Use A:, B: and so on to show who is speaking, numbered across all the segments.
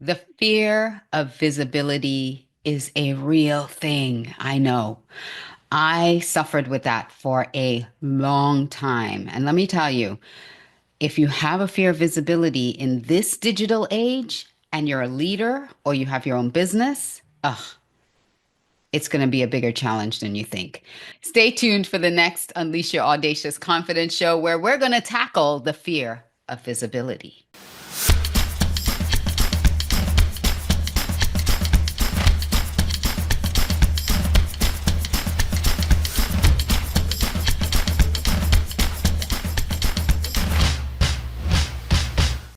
A: The fear of visibility is a real thing. I know. I suffered with that for a long time. And let me tell you, if you have a fear of visibility in this digital age and you're a leader or you have your own business, it's going to be a bigger challenge than you think. Stay tuned for the next Unleash Your Audacious Confidence show where we're going to tackle the fear of visibility.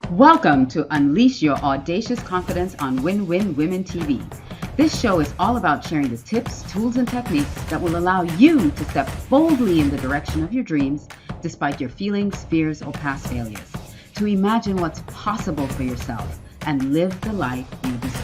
A: Welcome to Unleash Your Audacious Confidence on Win-Win Women TV. This show is all about sharing the tips, tools, and techniques that will allow you to step boldly in the direction of your dreams despite your feelings, fears, or past failures, to imagine what's possible for yourself and live the life you deserve.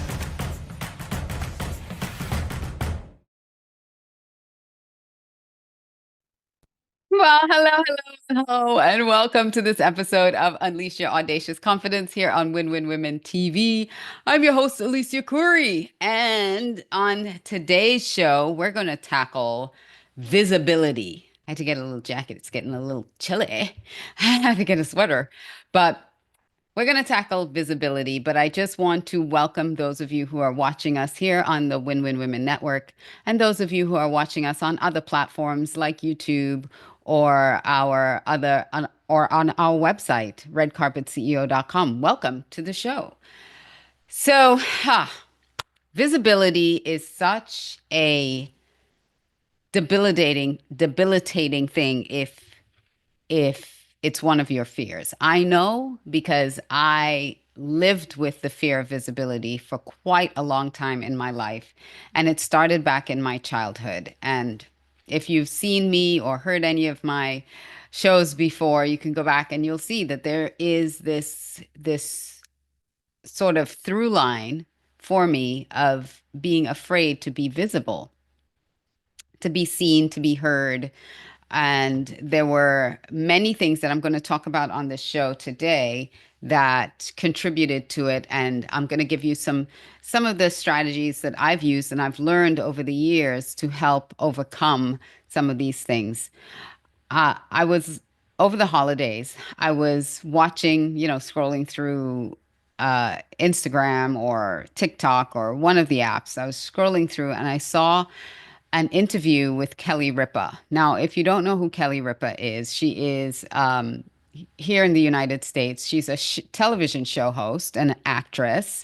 A: Well, hello, and welcome to this episode of Unleash Your Audacious Confidence here on Win-Win Women TV. I'm your host, Alicia Couri, and on today's show, we're going to tackle visibility. I had to get a little jacket. It's getting a little chilly. I had to get a sweater, but we're going to tackle visibility, but I just want to welcome those of you who are watching us here on the Win-Win Women Network and those of you who are watching us on other platforms like YouTube or on our website, redcarpetceo.com. Welcome to the show. So, visibility is such a debilitating thing if it's one of your fears. I know because I lived with the fear of visibility for quite a long time in my life, and it started back in my childhood. And if you've seen me or heard any of my shows before, you can go back and you'll see that there is this sort of through line for me of being afraid to be visible, to be seen, to be heard. And there were many things that I'm going to talk about on this show today that contributed to it. And I'm going to give you some of the strategies that I've used and I've learned over the years to help overcome some of these things. I was over the holidays, I was watching, scrolling through Instagram or TikTok or one of the apps. I was scrolling through and I saw an interview with Kelly Ripa. Now, if you don't know who Kelly Ripa is, she is here in the United States. She's a television show host, an actress.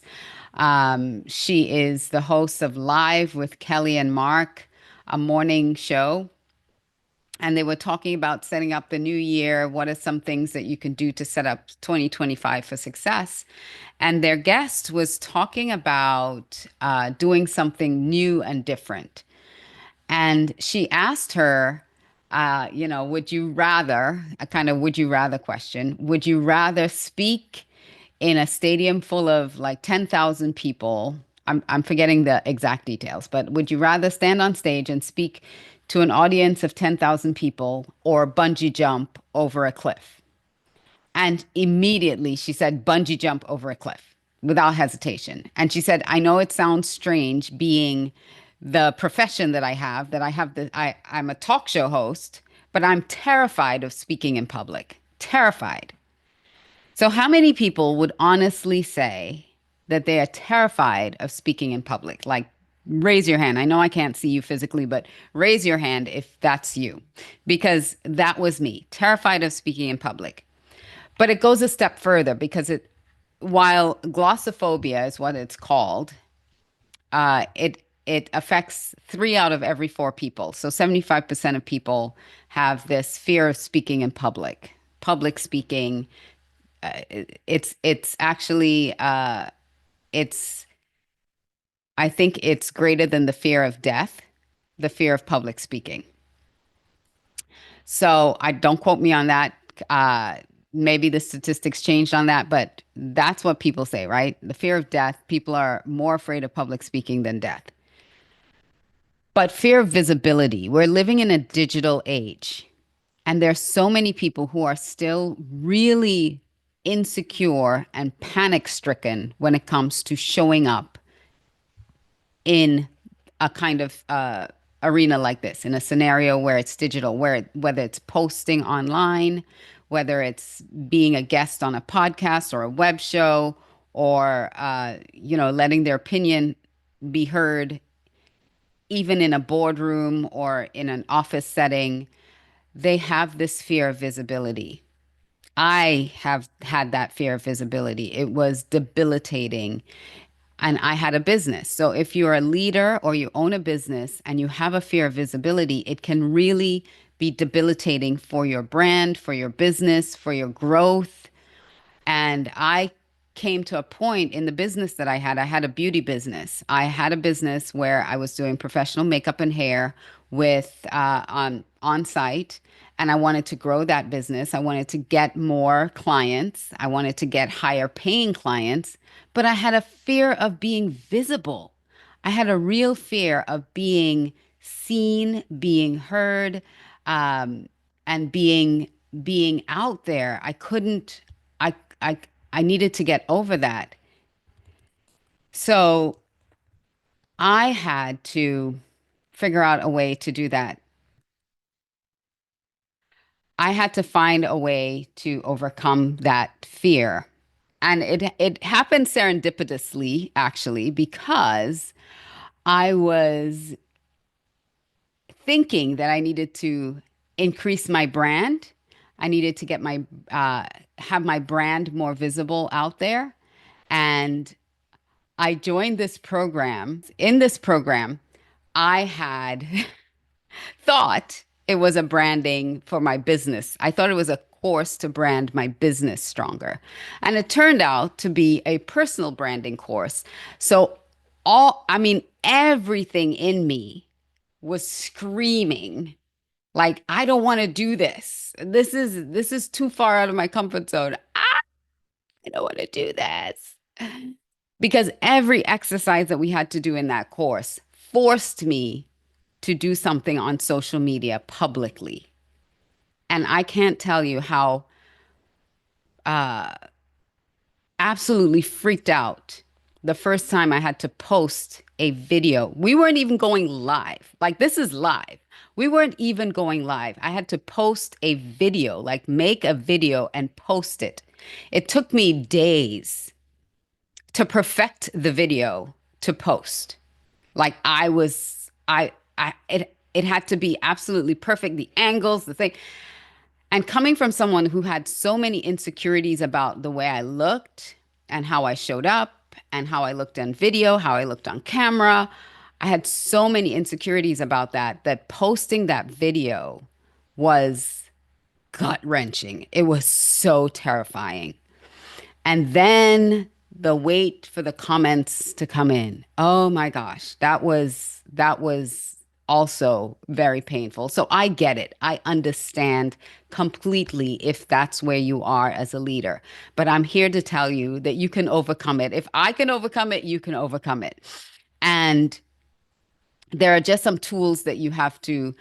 A: She is the host of Live with Kelly and Mark, a morning show. And they were talking about setting up the new year. What are some things that you can do to set up 2025 for success? And their guest was talking about doing something new and different. And she asked her, would you rather, a kind of would you rather question, would you rather speak in a stadium full of like 10,000 people? I'm forgetting the exact details, but would you rather stand on stage and speak to an audience of 10,000 people or bungee jump over a cliff? And immediately she said, bungee jump over a cliff without hesitation. And she said, I know it sounds strange being the profession that I have I'm a talk show host, but I'm terrified of speaking in public. Terrified. So how many people would honestly say that they are terrified of speaking in public? Like, raise your hand. I know I can't see you physically, but raise your hand if that's you, because that was me, terrified of speaking in public. But it goes a step further because while glossophobia is what it's called, it affects 3 out of every 4 people. So 75% of people have this fear of speaking in public. Public speaking, it's actually it's I think it's greater than the fear of death, the fear of public speaking. So I don't quote me on that. Maybe the statistics changed on that, but that's what people say, right? The fear of death, people are more afraid of public speaking than death. But fear of visibility, we're living in a digital age, and there's so many people who are still really insecure and panic stricken when it comes to showing up in a kind of arena like this, in a scenario where it's digital, whether it's posting online, whether it's being a guest on a podcast or a web show, or letting their opinion be heard, even in a boardroom or in an office setting. They have this fear of visibility. I have had that fear of visibility. It was debilitating. And I had a business. So if you're a leader or you own a business and you have a fear of visibility, it can really be debilitating for your brand, for your business, for your growth. And I came to a point in the business that I had a beauty business. I had a business where I was doing professional makeup and hair with on site, and I wanted to grow that business. I wanted to get more clients. I wanted to get higher paying clients, but I had a fear of being visible. I had a real fear of being seen, being heard, um, and being out there. I couldn't. I I I needed to get over that. So I had to figure out a way to do that. I had to find a way to overcome that fear. And it happened serendipitously, actually, because I was thinking that I needed to increase my brand. I needed to get my have my brand more visible out there. And I joined this program. In this program, I had thought it was a branding for my business. I thought it was a course to brand my business stronger. And it turned out to be a personal branding course. So I mean, everything in me was screaming like, I don't want to do this. This is too far out of my comfort zone. I don't want to do this. Because every exercise that we had to do in that course forced me to do something on social media publicly. And I can't tell you how absolutely freaked out the first time I had to post a video. We weren't even going live. Like, this is live. We weren't even going live. I had to post a video, like make a video and post it. It took me days to perfect the video to post. Like it had to be absolutely perfect, the angles, the thing. And coming from someone who had so many insecurities about the way I looked and how I showed up and how I looked on video, how I looked on camera, I had so many insecurities about that posting that video was gut wrenching. It was so terrifying. And then the wait for the comments to come in. Oh my gosh, that was also very painful. So I get it. I understand completely if that's where you are as a leader. But I'm here to tell you that you can overcome it. If I can overcome it, you can overcome it. And there are just some tools that you have to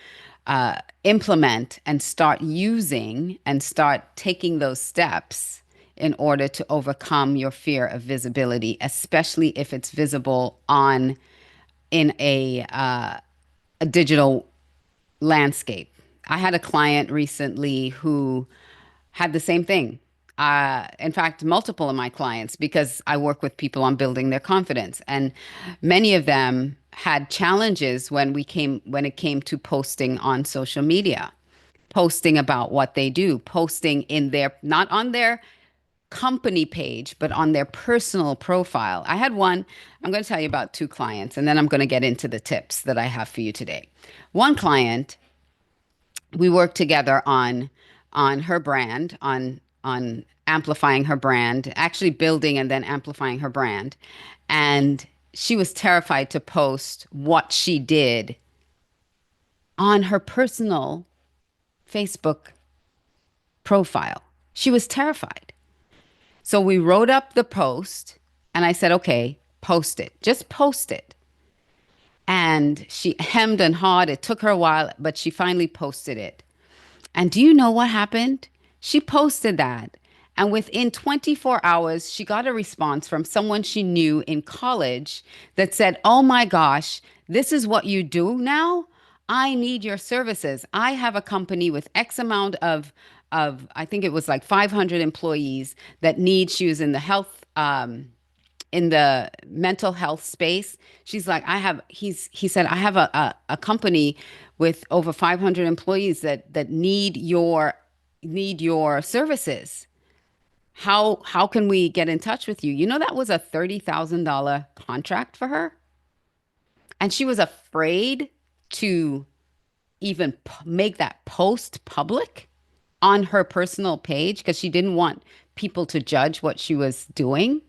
A: implement and start using and start taking those steps in order to overcome your fear of visibility, especially if it's visible on in a digital landscape. I had a client recently who had the same thing. In fact, multiple of my clients, because I work with people on building their confidence, and many of them had challenges when it came to posting on social media, posting about what they do, posting in their not on their company page, but on their personal profile. I had one, I'm going to tell you about two clients, and then I'm going to get into the tips that I have for you today. One client, we worked together on her brand, on amplifying her brand, actually building and then amplifying her brand. And she was terrified to post what she did on her personal Facebook profile. She was terrified. So we wrote up the post and I said, okay, post it. Just post it. And she hemmed and hawed. It took her a while, but she finally posted it. And do you know what happened? She posted that. And within 24 hours, she got a response from someone she knew in college that said, "Oh my gosh, this is what you do now? I need your services. I have a company with X amount of I think it was like 500 employees that need," she was in the health in the mental health space. She's like, he said, "I have a company with over 500 employees that need your services. How can we get in touch with you?" You know, that was a $30,000 contract for her. And she was afraid to even make that post public on her personal page because she didn't want people to judge what she was doing.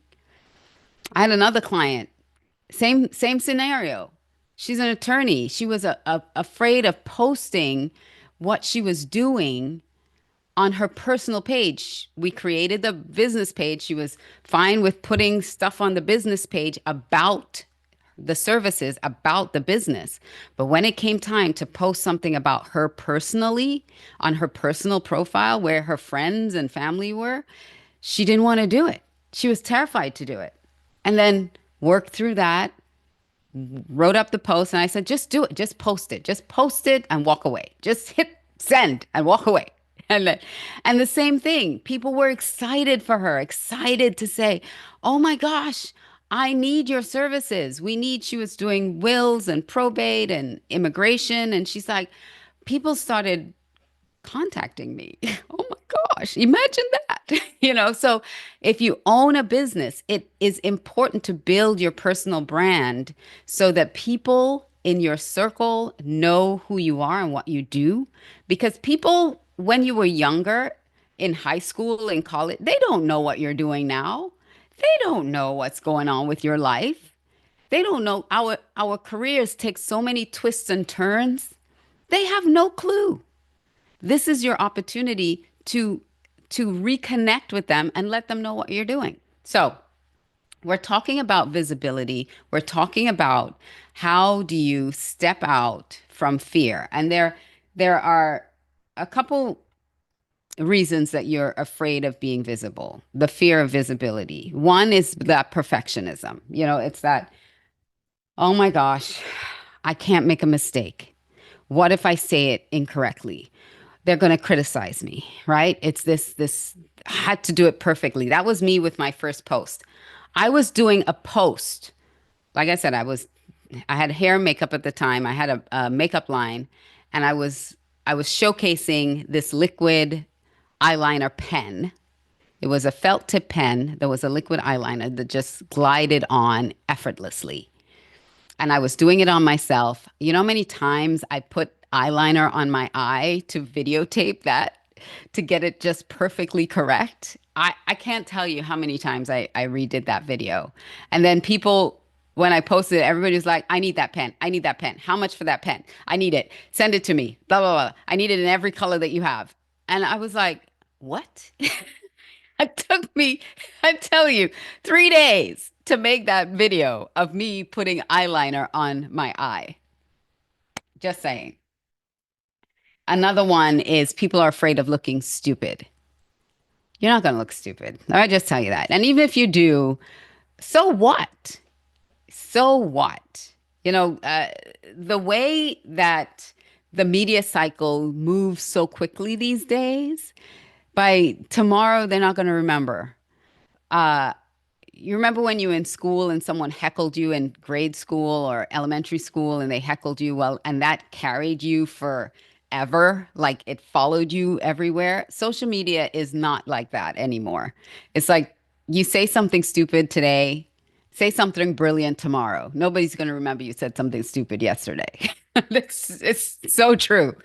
A: I had another client, same scenario. She's an attorney. She was afraid of posting what she was doing on her personal page. We created the business page. She was fine with putting stuff on the business page about the services, about the business. But when it came time to post something about her personally on her personal profile where her friends and family were, she didn't want to do it. She was terrified to do it. And then worked through that, wrote up the post, and I said, just do it. Just post it and walk away. Just hit send and walk away. And the same thing, people were excited for her, excited to say, "Oh my gosh, I need your services. We need," she was doing wills and probate and immigration. And she's like, people started contacting me. Oh my gosh, imagine that. So if you own a business, it is important to build your personal brand so that people in your circle know who you are and what you do. Because people, when you were younger, in high school, in college, they don't know what you're doing now. They don't know what's going on with your life. They don't know our careers take so many twists and turns. They have no clue. This is your opportunity to reconnect with them and let them know what you're doing. So, we're talking about visibility. We're talking about how do you step out from fear. And there are a couple reasons that you're afraid of being visible. The fear of visibility. One is that perfectionism. It's that, "Oh my gosh, I can't make a mistake. What if I say it incorrectly? They're going to criticize me," right? It's this I had to do it perfectly. That was me with my first post. I was doing a post. Like I said, I had hair and makeup at the time. I had a makeup line, and I was showcasing this liquid eyeliner pen. It was a felt tip pen. There was a liquid eyeliner that just glided on effortlessly. And I was doing it on myself. You know how many times I put eyeliner on my eye to videotape that to get it just perfectly correct? I can't tell you how many times I redid that video. And then people, when I posted it, everybody was like, "I need that pen. I need that pen. How much for that pen? I need it. Send it to me. Blah, blah, blah. I need it in every color that you have." And I was like, what? It took me, I tell you, 3 days to make that video of me putting eyeliner on my eye. Just saying. Another one is people are afraid of looking stupid. You're not going to look stupid. I just tell you that. And even if you do, so what? So what? The way that the media cycle moves so quickly these days, by tomorrow, they're not going to remember. Uh, You remember when you were in school and someone heckled you in grade school or elementary school and they heckled you, well, and that carried you forever, like it followed you everywhere? Social media is not like that anymore. It's like you say something stupid today, say something brilliant tomorrow. Nobody's going to remember you said something stupid yesterday. It's so true.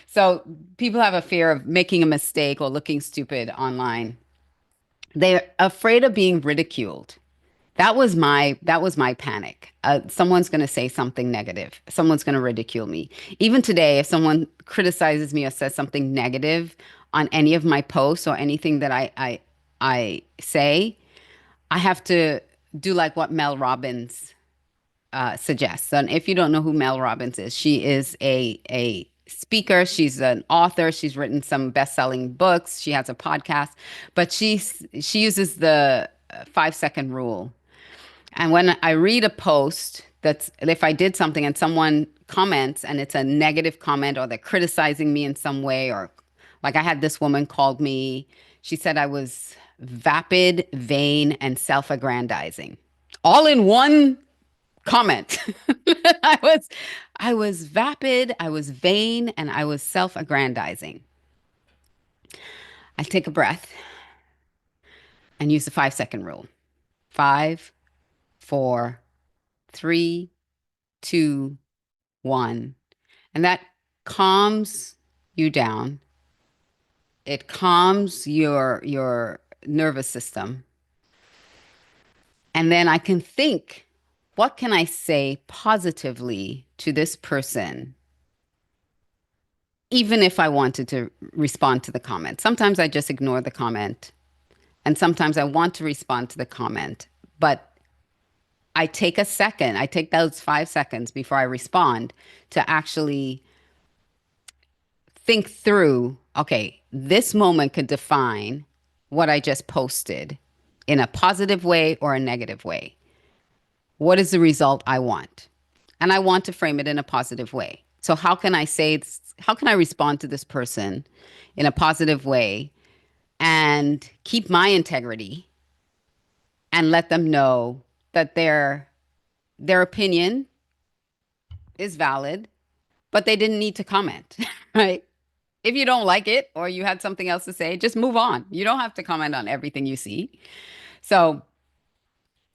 A: So people have a fear of making a mistake or looking stupid online. They're afraid of being ridiculed. That was my panic. Someone's going to say something negative. Someone's going to ridicule me. Even today, if someone criticizes me or says something negative on any of my posts or anything that I say, I have to do like what Mel Robbins suggests. And if you don't know who Mel Robbins is, she is a speaker. She's an author. She's written some best-selling books. She has a podcast, but she uses the 5 second rule. And when I read a post that's if I did something and someone comments and it's a negative comment or they're criticizing me in some way, or like I had this woman called me, she said I was vapid, vain, and self-aggrandizing. All in one comment. I was I was vapid, I was vain, and I was self-aggrandizing. I take a breath and use the 5 second rule. Five, four, three, two, one. And that calms you down. It calms your nervous system. And then I can think, what can I say positively to this person, even if I wanted to respond to the comment? Sometimes I just ignore the comment, and sometimes I want to respond to the comment, but I take a second, I take those 5 seconds before I respond to actually think through, okay, this moment could define what I just posted in a positive way or a negative way. What is the result I want? And I want to frame it in a positive way. So how can I respond to this person in a positive way and keep my integrity and let them know that their opinion is valid, but they didn't need to comment, right? If you don't like it or you had something else to say, just move on. You don't have to comment on everything you see. So,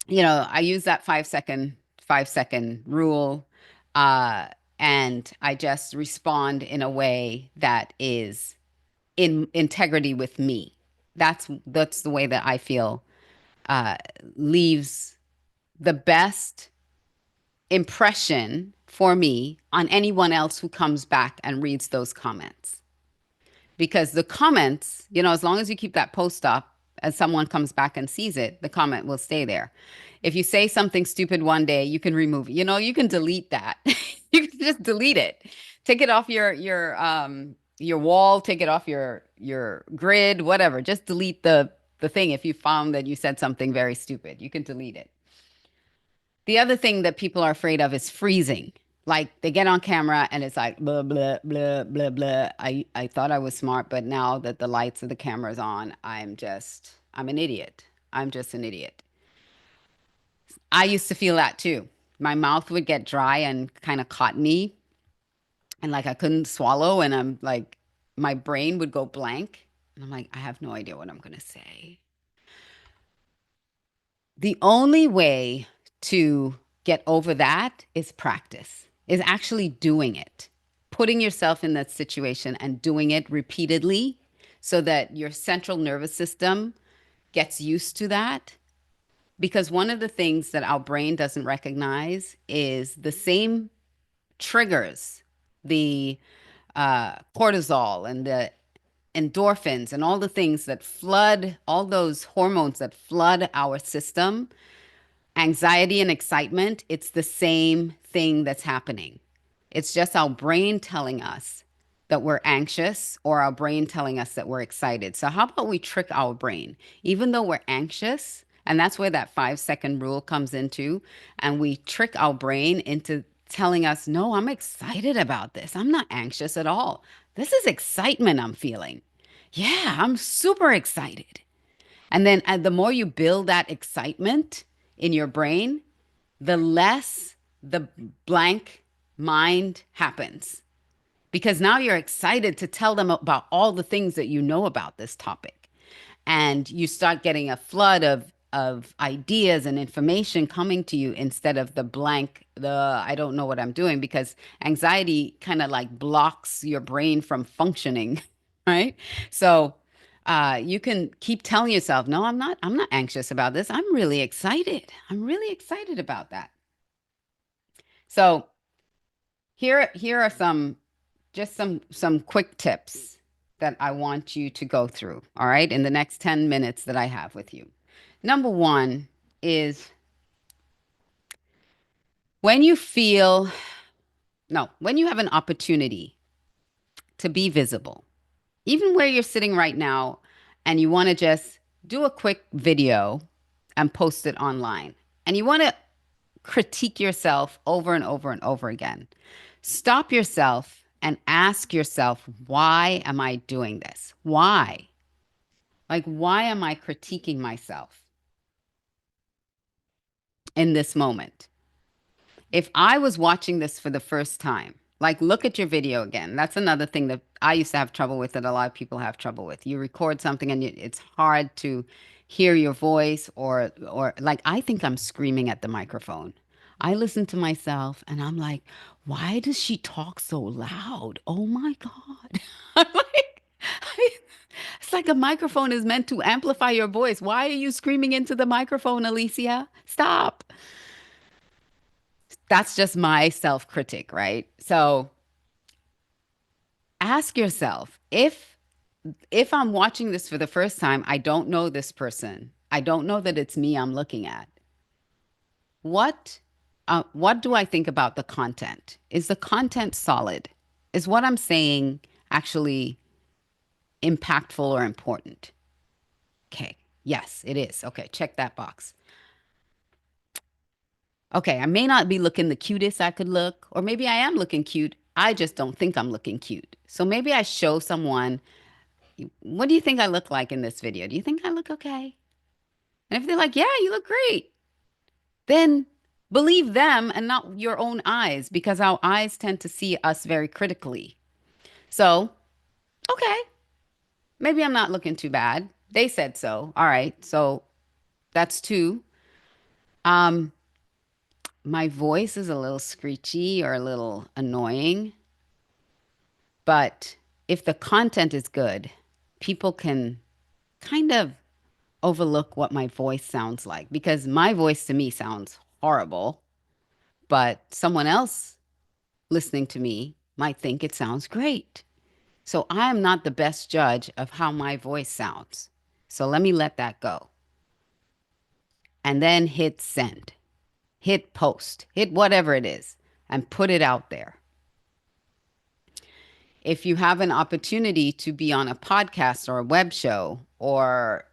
A: I use that 5 second rule, uh, and I just respond in a way that is in integrity with me. That's the way that I feel uh, leaves the best impression for me on anyone else who comes back and reads those comments. Because the comments, as long as you keep that post up and someone comes back and sees it, the comment will stay there. If you say something stupid one day, you can remove it. You can delete that. You can just delete it. Take it off your wall, take it off your grid, whatever. Just delete the thing if you found that you said something very stupid. You can delete it. The other thing that people are afraid of is freezing. Like they get on camera and it's like blah blah blah blah blah. I thought I was smart, but now that the lights of the camera's on, I'm an idiot. I'm just an idiot. I used to feel that too. My mouth would get dry and kind of cottony, and like I couldn't swallow, and I'm like my brain would go blank. And I'm like, I have no idea what I'm gonna say. The only way to get over that is practice, is actually doing it, putting yourself in that situation and doing it repeatedly so that your central nervous system gets used to that. Because one of the things that our brain doesn't recognize is the same triggers, the cortisol and the endorphins and all the things that flood, all those hormones that flood our system, anxiety and excitement, it's the same thing that's happening. It's just our brain telling us that we're anxious or our brain telling us that we're excited. So, how about we trick our brain? Even though we're anxious, and that's where that 5 second rule comes into, and we trick our brain into telling us, no, I'm excited about this. I'm not anxious at all. This is excitement I'm feeling. Yeah, I'm super excited. And then the more you build that excitement in your brain, the less the blank mind happens. Because now you're excited to tell them about all the things that you know about this topic. And you start getting a flood of ideas and information coming to you instead of the blank, the I don't know what I'm doing, because anxiety kind of like blocks your brain from functioning, right? So you can keep telling yourself, no, I'm not anxious about this. I'm really excited. I'm really excited about that. So here are some quick tips that I want you to go through, all right, in the next 10 minutes that I have with you. Number one is when you feel, no, when you have an opportunity to be visible. Even where you're sitting right now and you want to just do a quick video and post it online, and you want to critique yourself over and over and over again. Stop yourself and ask yourself, why am I doing this? Why? Like, why am I critiquing myself in this moment? If I was watching this for the first time, like look at your video again. That's another thing that I used to have trouble with that a lot of people have trouble with. You record something and it's hard to hear your voice or like I think I'm screaming at the microphone. I listen to myself and I'm like, why does she talk so loud? Oh my God. I'm like, it's like a microphone is meant to amplify your voice. Why are you screaming into the microphone, Alicia? Stop. That's just my self-critic, right? So ask yourself if I'm watching this for the first time, I don't know this person. I don't know that it's me I'm looking at. What what do I think about the content? Is the content solid? Is what I'm saying actually impactful or important? Okay. Yes, it is. Okay, check that box. Okay, I may not be looking the cutest I could look, or maybe I am looking cute. I just don't think I'm looking cute. So maybe I show someone, what do you think I look like in this video? Do you think I look okay? And if they're like, yeah, you look great, then believe them and not your own eyes because our eyes tend to see us very critically. So, okay, maybe I'm not looking too bad. They said so. All right. So that's two. Um, my voice is a little screechy or a little annoying, but if the content is good, people can kind of overlook what my voice sounds like because my voice to me sounds horrible, but someone else listening to me might think it sounds great. So I am not the best judge of how my voice sounds. So let me let that go. And then hit send, hit post, hit whatever it is, and put it out there. If you have an opportunity to be on a podcast or a web show or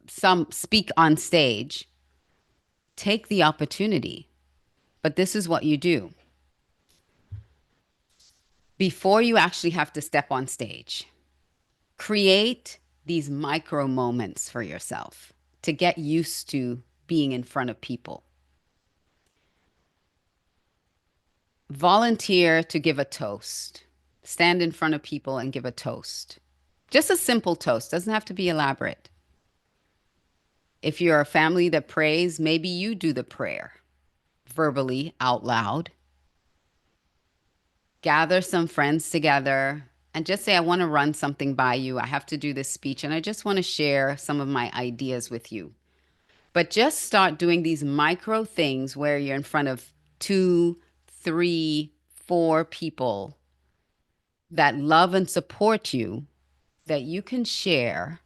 A: some speak on stage, take the opportunity. But this is what you do. Before you actually have to step on stage, create these micro moments for yourself to get used to being in front of people. Volunteer to give a toast. Stand in front of people and give a toast. Just a simple toast, doesn't have to be elaborate. If you're a family that prays, maybe you do the prayer verbally out loud. Gather some friends together and just say, I want to run something by you. I have to do this speech and I just want to share some of my ideas with you. But just start doing these micro things where you're in front of two, three, four people that love and support you that you can share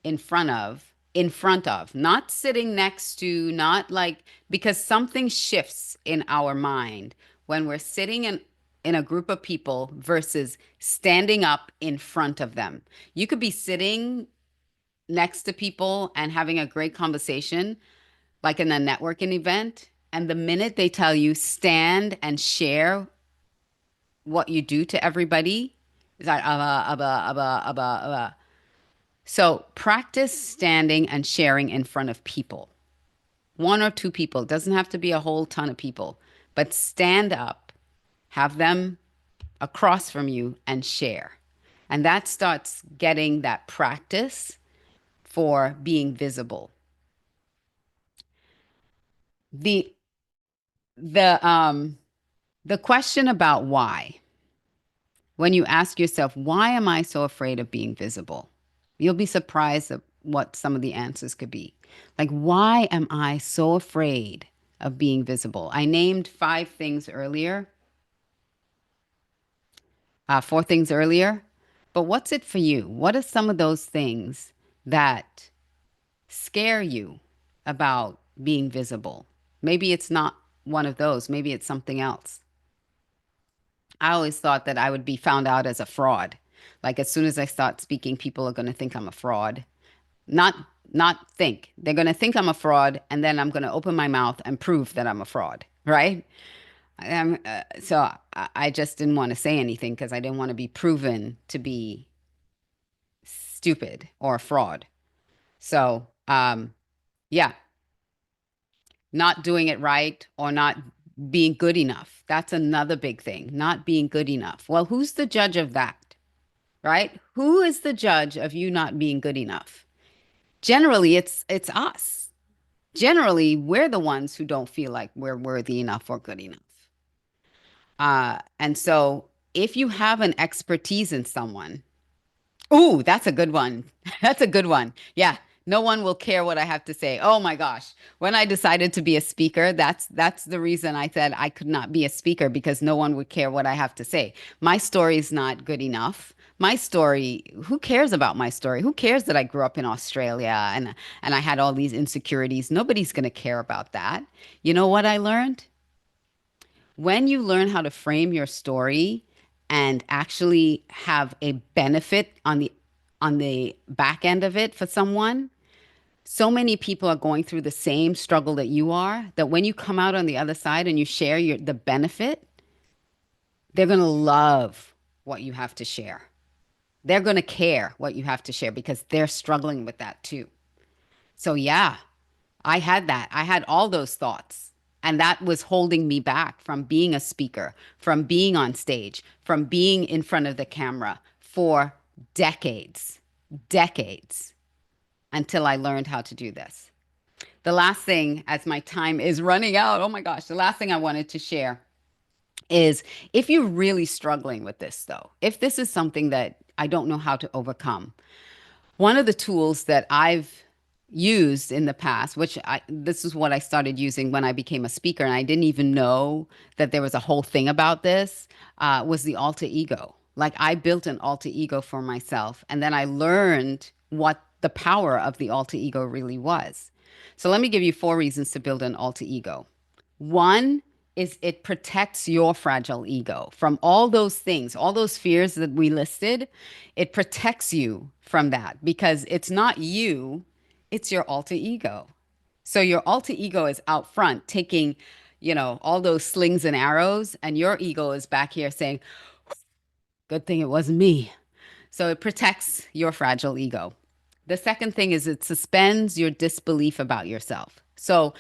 A: in front of, not sitting next to, not like, because something shifts in our mind when we're sitting in a group of people versus standing up in front of them. You could be sitting next to people and having a great conversation, like in a networking event. And the minute they tell you stand and share what you do to everybody, it's like, so practice standing and sharing in front of people, one or two people. It doesn't have to be a whole ton of people, but stand up, have them across from you and share. And that starts getting that practice for being visible. The the um the question about why, when you ask yourself, why am I so afraid of being visible? You'll be surprised at what some of the answers could be. Like, why am I so afraid of being visible? I named four things earlier, but what's it for you? What are some of those things that scare you about being visible? Maybe it's not one of those, maybe it's something else. I always thought that I would be found out as a fraud. Like as soon as I start speaking, people are going to think I'm a fraud. Not not think. They're going to think I'm a fraud, and then I'm going to open my mouth and prove that I'm a fraud, right? So I just didn't want to say anything because I didn't want to be proven to be stupid or a fraud. So, yeah, not doing it right or not being good enough. That's another big thing, not being good enough. Well, who's the judge of that, right? Who is the judge of you not being good enough? Generally, it's us. Generally, we're the ones who don't feel like we're worthy enough or good enough. And so if you have an expertise in someone, ooh, that's a good one. That's a good one. Yeah. No one will care what I have to say. Oh my gosh. When I decided to be a speaker, that's the reason I said I could not be a speaker because no one would care what I have to say. My story is not good enough. My story, who cares about my story? Who cares that I grew up in Australia and I had all these insecurities? Nobody's going to care about that. You know what I learned? When you learn how to frame your story and actually have a benefit on the back end of it for someone, so many people are going through the same struggle that you are that when you come out on the other side and you share the benefit, they're going to love what you have to share. They're going to care what you have to share because they're struggling with that too. So yeah, I had that. I had all those thoughts. And that was holding me back from being a speaker, from being on stage, from being in front of the camera for decades, decades until I learned how to do this. The last thing, as my time is running out, oh my gosh, the last thing I wanted to share is if you're really struggling with this, though, if this is something that I don't know how to overcome, one of the tools that I've used in the past, this is what I started using when I became a speaker, and I didn't even know that there was a whole thing about this, was the alter ego. Like I built an alter ego for myself, and then I learned what the power of the alter ego really was. So let me give you four reasons to build an alter ego. One is it protects your fragile ego from all those things, all those fears that we listed. It protects you from that because it's not you, it's your alter ego. So your alter ego is out front taking, all those slings and arrows, and your ego is back here saying, good thing it wasn't me. So it protects your fragile ego. The second thing is it suspends your disbelief about yourself. So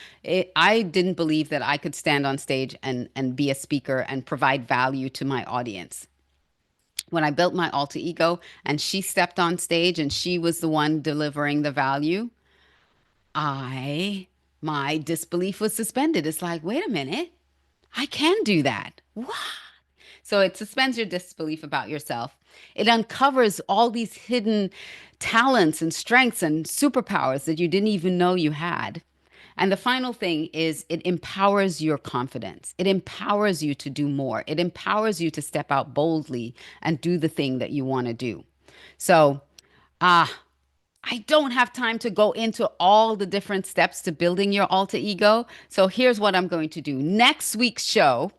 A: I didn't believe that I could stand on stage and be a speaker and provide value to my audience. When I built my alter ego and she stepped on stage and she was the one delivering the value, my disbelief was suspended. It's like, wait a minute, I can do that. What? So it suspends your disbelief about yourself. It uncovers all these hidden talents and strengths and superpowers that you didn't even know you had. And the final thing is it empowers your confidence. It empowers you to do more. It empowers you to step out boldly and do the thing that you want to do. So, ah, I don't have time to go into all the different steps to building your alter ego. So here's what I'm going to do. Next week's show,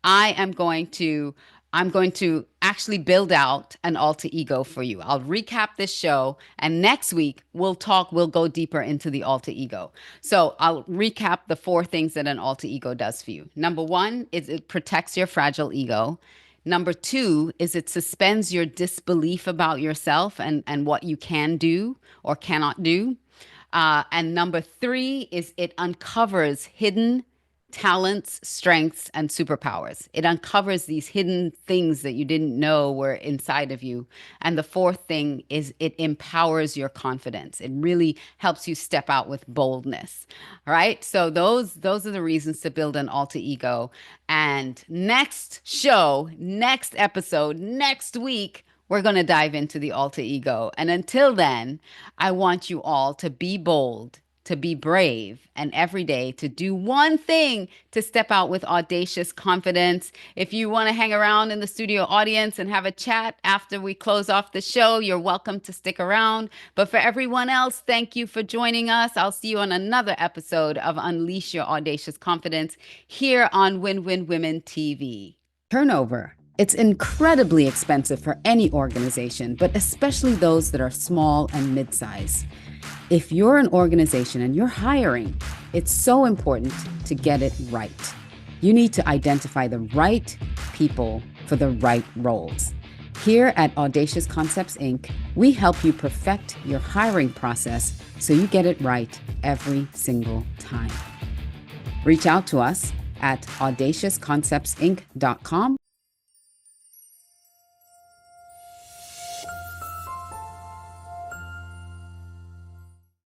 A: I am going to I'm going to actually build out an alter ego for you. I'll recap this show and next week we'll go deeper into the alter ego. So I'll recap the four things that an alter ego does for you. Number 1 is it protects your fragile ego. Number 2 is it suspends your disbelief about yourself and what you can do or cannot do. And number 3 is it uncovers hidden talents, strengths, and superpowers. It uncovers these hidden things that you didn't know were inside of you. And the fourth thing is it empowers your confidence. It really helps you step out with boldness. All right. So those are the reasons to build an alter ego. And next show, next episode, next week, we're going to dive into the alter ego. And until then, I want you all to be bold, to be brave, and every day to do one thing to step out with audacious confidence. If you want to hang around in the studio audience and have a chat after we close off the show, you're welcome to stick around. But for everyone else, thank you for joining us. I'll see you on another episode of Unleash Your Audacious Confidence here on Win Win Women TV. Turnover It's incredibly expensive for any organization, but especially those that are small and mid-size. If you're an organization and you're hiring, it's so important to get it right. You need to identify the right people for the right roles. Here at Audacious Concepts Inc., we help you perfect your hiring process so you get it right every single time. Reach out to us at audaciousconceptsinc.com